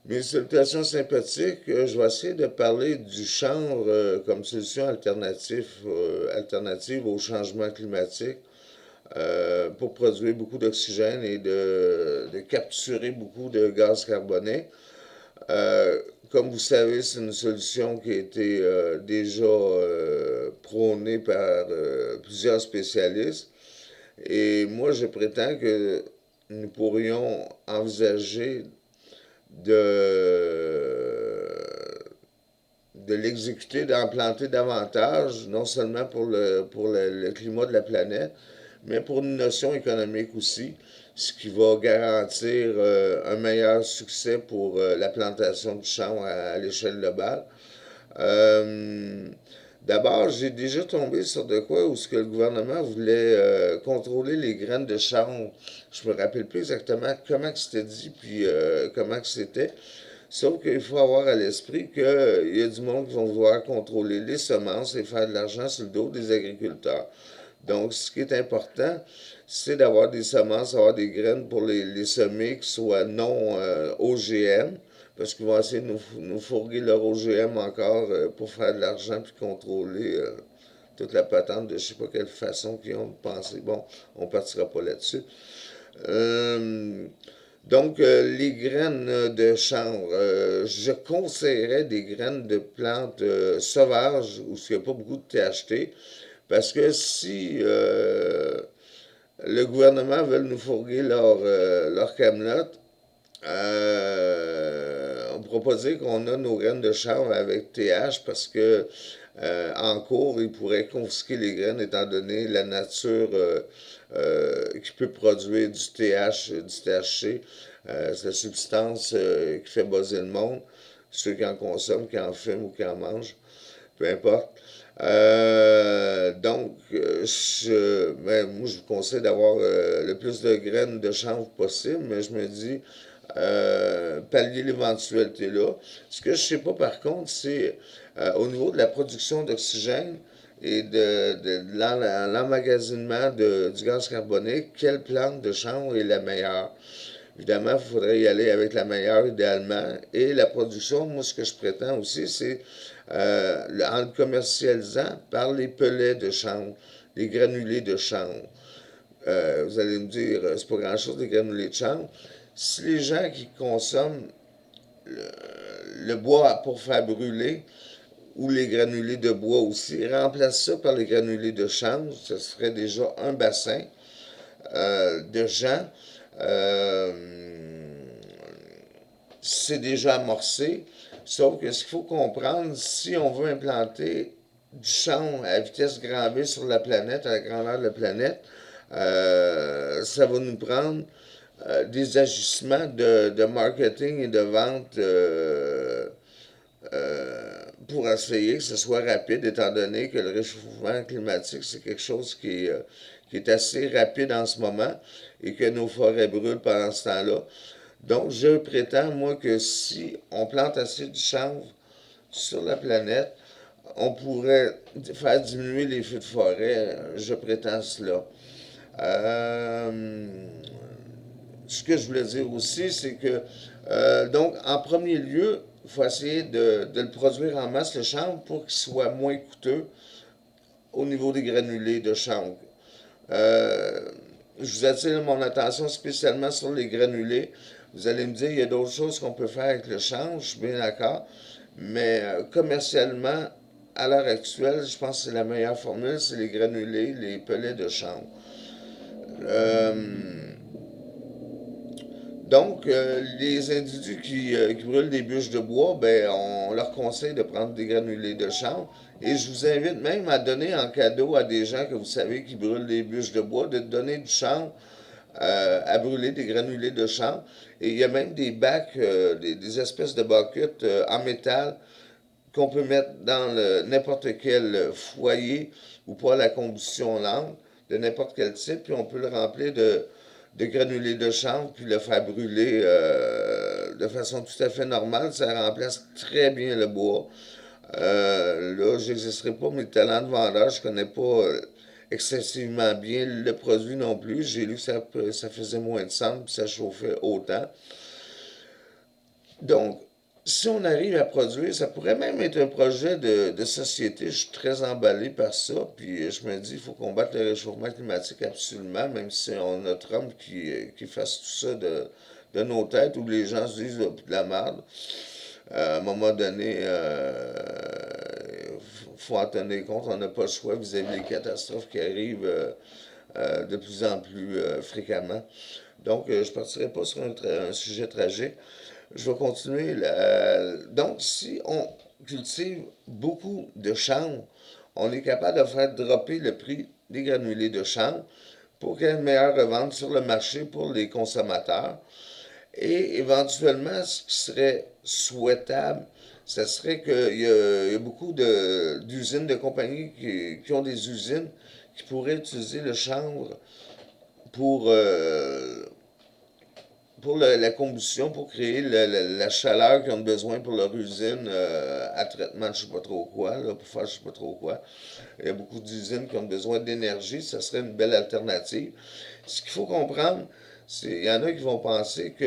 Mes salutations sympathiques, je vais essayer de parler du chanvre comme solution alternative au changement climatique pour produire beaucoup d'oxygène et de capturer beaucoup de gaz carboné. Comme vous savez, c'est une solution qui a été déjà prônée par plusieurs spécialistes. Et moi, je prétends que nous pourrions envisager de l'exécuter, d'en planter davantage, non seulement pour le climat de la planète, mais pour une notion économique aussi, ce qui va garantir un meilleur succès pour la plantation du chanvre à l'échelle globale. Euh, D'abord, j'ai déjà tombé sur de quoi où ce que le gouvernement voulait contrôler les graines de chanvre. Je me rappelle plus exactement comment que c'était dit puis comment que c'était. Sauf qu'il faut avoir à l'esprit qu'il y a du monde qui vont vouloir contrôler les semences et faire de l'argent sur le dos des agriculteurs. Donc, ce qui est important, c'est d'avoir des semences, avoir des graines pour les semer qui soient non OGM, parce qu'ils vont essayer de nous fourguer leur OGM encore pour faire de l'argent puis contrôler toute la patente de je sais pas quelle façon qu'ils ont de penser. Bon, on partira pas là-dessus. Euh, les graines de chanvre, je conseillerais des graines de plantes sauvages où il n'y a pas beaucoup de THT, parce que si le gouvernement veut nous fourguer leur camelote, on ne pourra pas dire qu'on a nos graines de chanvre avec TH parce que en cours, ils pourraient confisquer les graines étant donné la nature qui peut produire du TH, du THC. C'est la substance qui fait buzzer le monde, ceux qui en consomment, qui en fument ou qui en mangent, peu importe. Moi, je vous conseille d'avoir le plus de graines de chanvre possible, mais je me dis, pallier l'éventualité là. Ce que je sais pas, par contre, c'est au niveau de la production d'oxygène et de l'emmagasinement du gaz carbonique, quelle plante de chanvre est la meilleure? Évidemment, il faudrait y aller avec la meilleure idéalement. Et la production, moi, ce que je prétends aussi, c'est en le commercialisant par les pellets de chanvre, les granulés de chanvre. Vous allez me dire, c'est pas grand-chose des granulés de chanvre. Si les gens qui consomment le bois pour faire brûler, ou les granulés de bois aussi, remplacent ça par les granulés de chanvre, ce serait déjà un bassin de gens. Euh, c'est déjà amorcé. Sauf que ce qu'il faut comprendre, si on veut implanter du chanvre à vitesse grand V sur la planète, à la grandeur de la planète, ça va nous prendre des ajustements de marketing et de vente pour essayer que ce soit rapide, étant donné que le réchauffement climatique, c'est quelque chose qui est assez rapide en ce moment et que nos forêts brûlent pendant ce temps-là. Donc, je prétends, moi, que si on plante assez de chanvre sur la planète, on pourrait faire diminuer les feux de forêt. Je prétends cela. Euh, Ce que je voulais dire aussi, c'est que, donc, en premier lieu, il faut essayer de le produire en masse, le chanvre, pour qu'il soit moins coûteux au niveau des granulés de chanvre. Euh, je vous attire mon attention spécialement sur les granulés. Vous allez me dire, il y a d'autres choses qu'on peut faire avec le chanvre, je suis bien d'accord, mais commercialement, à l'heure actuelle, je pense que c'est la meilleure formule, c'est les granulés, les pellets de chanvre. Euh, les individus qui brûlent des bûches de bois, ben, on leur conseille de prendre des granulés de chanvre. Et je vous invite même à donner en cadeau à des gens que vous savez qui brûlent des bûches de bois, de donner du chanvre à brûler, des granulés de chanvre. Et il y a même des bacs, des espèces de buckets en métal qu'on peut mettre dans n'importe quel foyer ou pas la combustion lente, de n'importe quel type, puis on peut le remplir de granulés de chanvre, puis le faire brûler de façon tout à fait normale. Ça remplace très bien le bois. Là, j'exercerai pas mes talents de vendeur, je connais pas excessivement bien le produit non plus. J'ai lu que ça faisait moins de cendres, puis ça chauffait autant. Donc, si on arrive à produire, ça pourrait même être un projet de société. Je suis très emballé par ça. Puis je me dis, il faut combattre le réchauffement climatique absolument, même si on a Trump qui fasse tout ça de nos têtes, où les gens se disent de la merde. À un moment donné, faut en tenir compte. On n'a pas le choix vis-à-vis des catastrophes qui arrivent de plus en plus fréquemment. Donc, je ne partirai pas sur un sujet tragique. Je vais continuer. Donc, si on cultive beaucoup de chanvre, on est capable de faire dropper le prix des granulés de chanvre pour qu'il y ait une meilleure revente sur le marché pour les consommateurs. Et éventuellement, ce qui serait souhaitable, ce serait qu'il y a beaucoup d'usines, de compagnies qui ont des usines qui pourraient utiliser le chanvre pour, euh, pour la combustion, pour créer la chaleur qu'ils ont besoin pour leur usine à traitement de je sais pas trop quoi, là, pour faire je sais pas trop quoi. Il y a beaucoup d'usines qui ont besoin d'énergie, ça serait une belle alternative. Ce qu'il faut comprendre, c'est il y en a qui vont penser que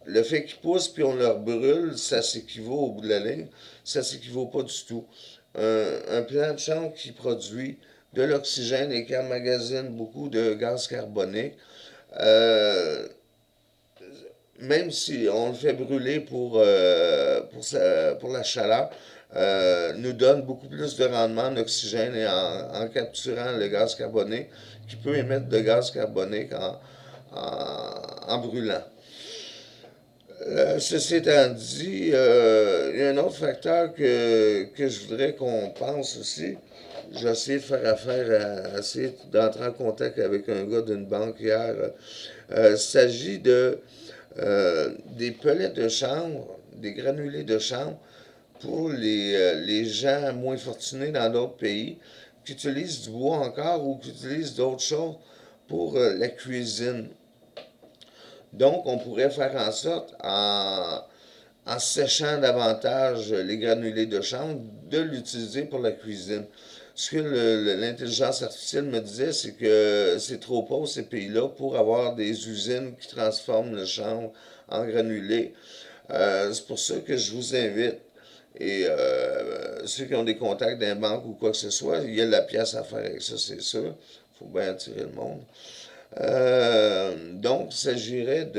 le fait qu'ils poussent puis on leur brûle, ça s'équivaut au bout de la ligne, ça s'équivaut pas du tout. Un plant de chambre qui produit de l'oxygène et qui emmagasine beaucoup de gaz carbonique, euh, même si on le fait brûler pour la chaleur, nous donne beaucoup plus de rendement en oxygène et en capturant le gaz carbonique qui peut émettre de gaz carbonique en brûlant. Ceci étant dit, il y a un autre facteur que je voudrais qu'on pense aussi. J'ai essayé de faire affaire essayer d'entrer en contact avec un gars d'une banque hier. Il s'agit des pellets de chanvre, des granulés de chanvre pour les gens moins fortunés dans d'autres pays qui utilisent du bois encore ou qui utilisent d'autres choses pour la cuisine. Donc, on pourrait faire en sorte, en séchant davantage les granulés de chanvre, de l'utiliser pour la cuisine. Ce que l'intelligence artificielle me disait, c'est que c'est trop pauvre ces pays-là pour avoir des usines qui transforment le chanvre en granulés. C'est pour ça que je vous invite. Et ceux qui ont des contacts d'un banque ou quoi que ce soit, il y a de la pièce à faire avec ça, c'est sûr. Il faut bien attirer le monde. Donc, il s'agirait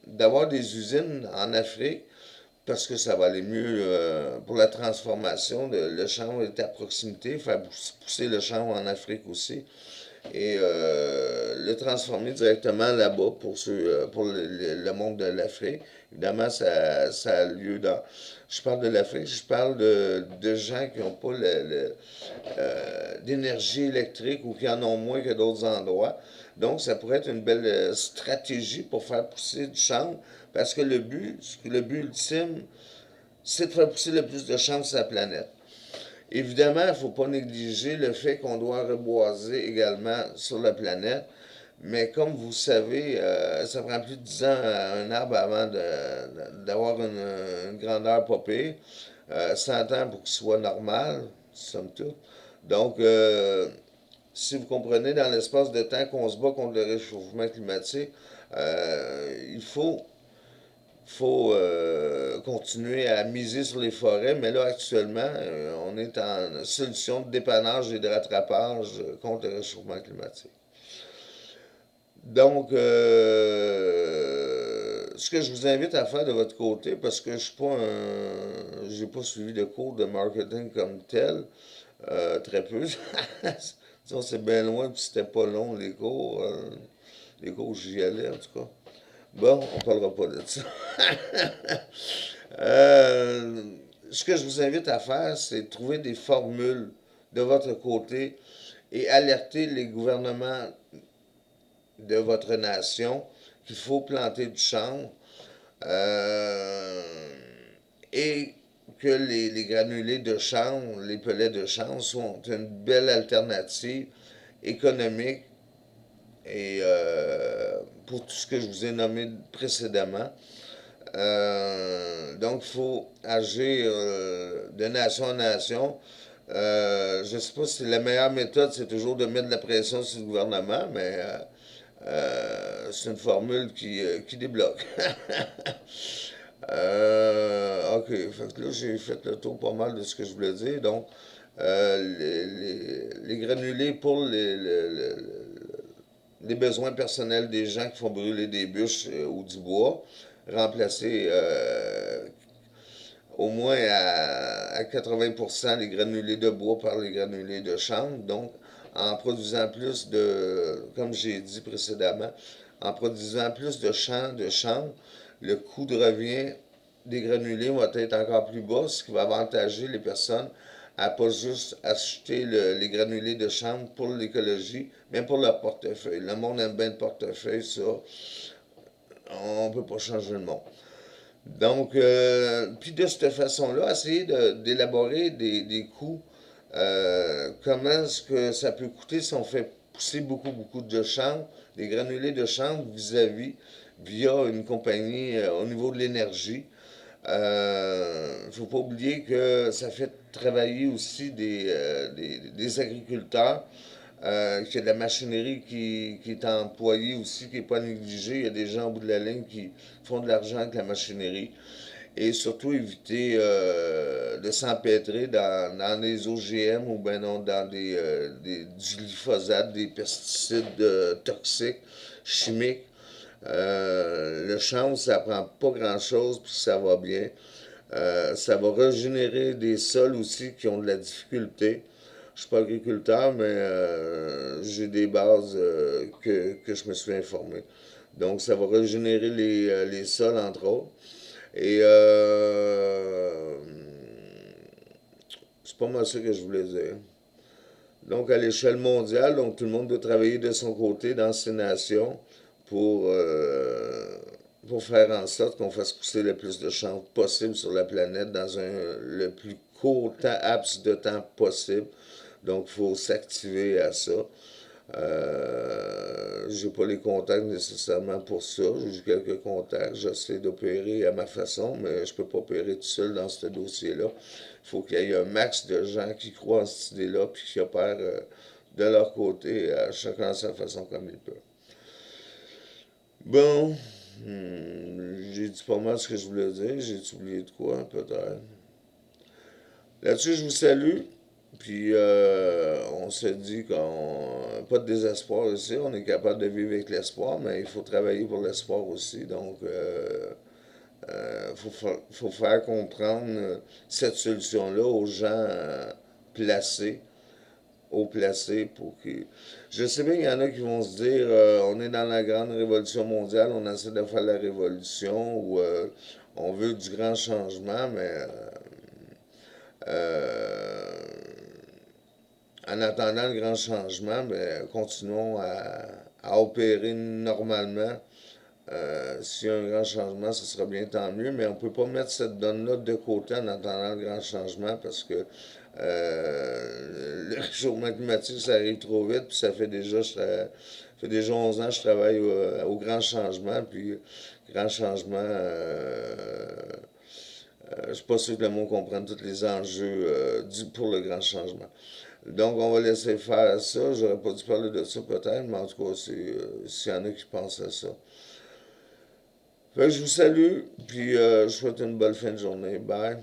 d'avoir des usines en Afrique parce que ça va aller mieux pour la transformation. Le chanvre est à proximité, faire pousser le chanvre en Afrique aussi et le transformer directement là-bas pour le monde de l'Afrique. Évidemment, ça a lieu dans. Je parle de l'Afrique, je parle de gens qui n'ont pas d'énergie électrique ou qui en ont moins que d'autres endroits. Donc, ça pourrait être une belle stratégie pour faire pousser du chanvre parce que le but ultime, c'est de faire pousser le plus de chanvre sur la planète. Évidemment, il ne faut pas négliger le fait qu'on doit reboiser également sur la planète. Mais comme vous savez, ça prend plus de 10 ans à un arbre avant d'avoir une grandeur pas pire. 100 ans pour qu'il soit normal, somme toute. Donc, si vous comprenez, dans l'espace de temps qu'on se bat contre le réchauffement climatique, il faut continuer à miser sur les forêts, mais là, actuellement, on est en solution de dépannage et de rattrapage contre le réchauffement climatique. Donc, ce que je vous invite à faire de votre côté, parce que je suis pas j'ai pas suivi de cours de marketing comme tel, très peu. Disons, c'est bien loin, puis c'était pas long les cours. Les cours, j'y allais en tout cas. Bon, on parlera pas de ça. Euh, ce que je vous invite à faire, c'est de trouver des formules de votre côté et alerter les gouvernements de votre nation qu'il faut planter du chanvre euh, et que les granulés de chanvre, les pellets de chanvre sont une belle alternative économique et pour tout ce que je vous ai nommé précédemment. Donc, il faut agir de nation en nation. Je ne sais pas si la meilleure méthode, c'est toujours de mettre de la pression sur le gouvernement, mais C'est une formule qui débloque. OK, fait que là, j'ai fait le tour pas mal de ce que je voulais dire. Donc, les granulés pour les besoins personnels des gens qui font brûler des bûches ou du bois, remplacer au moins à 80% les granulés de bois par les granulés de chanvre. Donc, en produisant plus comme j'ai dit précédemment, en produisant plus de chanvre, le coût de revient des granulés va être encore plus bas, ce qui va avantager les personnes à pas juste acheter les granulés de chanvre pour l'écologie, mais pour leur portefeuille. Le monde aime bien le portefeuille, ça. On ne peut pas changer le monde. Donc, puis de cette façon-là, essayer d'élaborer des coûts. Comment est-ce que ça peut coûter si on fait pousser beaucoup de chanvre, des granulés de chanvre via une compagnie au niveau de l'énergie. Il ne faut pas oublier que ça fait travailler aussi des agriculteurs, qu'il y a de la machinerie qui est employée aussi, qui n'est pas négligée. Il y a des gens au bout de la ligne qui font de l'argent avec la machinerie. Et surtout éviter de s'empêtrer dans des OGM ou ben non dans du glyphosate, des pesticides toxiques, chimiques. Le chanvre, ça prend pas grand-chose, puis ça va bien. Ça va régénérer des sols aussi qui ont de la difficulté. Je suis pas agriculteur, mais j'ai des bases que je me suis informé. Donc, ça va régénérer les sols, entre autres. Et c'est pas mal ça que je voulais dire. Donc, à l'échelle mondiale, donc tout le monde doit travailler de son côté dans ces nations pour, euh, pour faire en sorte qu'on fasse pousser le plus de chanvre possible sur la planète dans le plus court laps de temps possible. Donc, il faut s'activer à ça. J'ai pas les contacts nécessairement pour ça. J'ai quelques contacts. J'essaie d'opérer à ma façon, mais je peux pas opérer tout seul dans ce dossier-là. Il faut qu'il y ait un max de gens qui croient en cette idée-là puis qui opèrent de leur côté, chacun à sa façon comme il peut. Bon, j'ai dit pas mal ce que je voulais dire. J'ai oublié de quoi, peut-être. Là-dessus, je vous salue. Puis on se dit qu'on pas de désespoir ici, on est capable de vivre avec l'espoir, mais il faut travailler pour l'espoir aussi. Donc, faut faire comprendre cette solution-là aux gens placés, haut placés, pour que. Je sais bien qu'il y en a qui vont se dire, on est dans la grande révolution mondiale, on essaie de faire la révolution, ou on veut du grand changement, mais euh, en attendant le grand changement, ben, continuons à opérer normalement. S'il y a un grand changement, ce sera bien tant mieux, mais on ne peut pas mettre cette donne-là de côté en attendant le grand changement parce que le réchauffement climatique, ça arrive trop vite, puis ça fait déjà 11 ans que je travaille au grand changement, puis grand changement, je ne suis pas sûr que le monde comprenne tous les enjeux pour le grand changement. Donc, on va laisser faire ça. J'aurais pas dû parler de ça peut-être, mais en tout cas, s'il y en a qui pensent à ça. Fait que je vous salue, puis je vous souhaite une bonne fin de journée. Bye.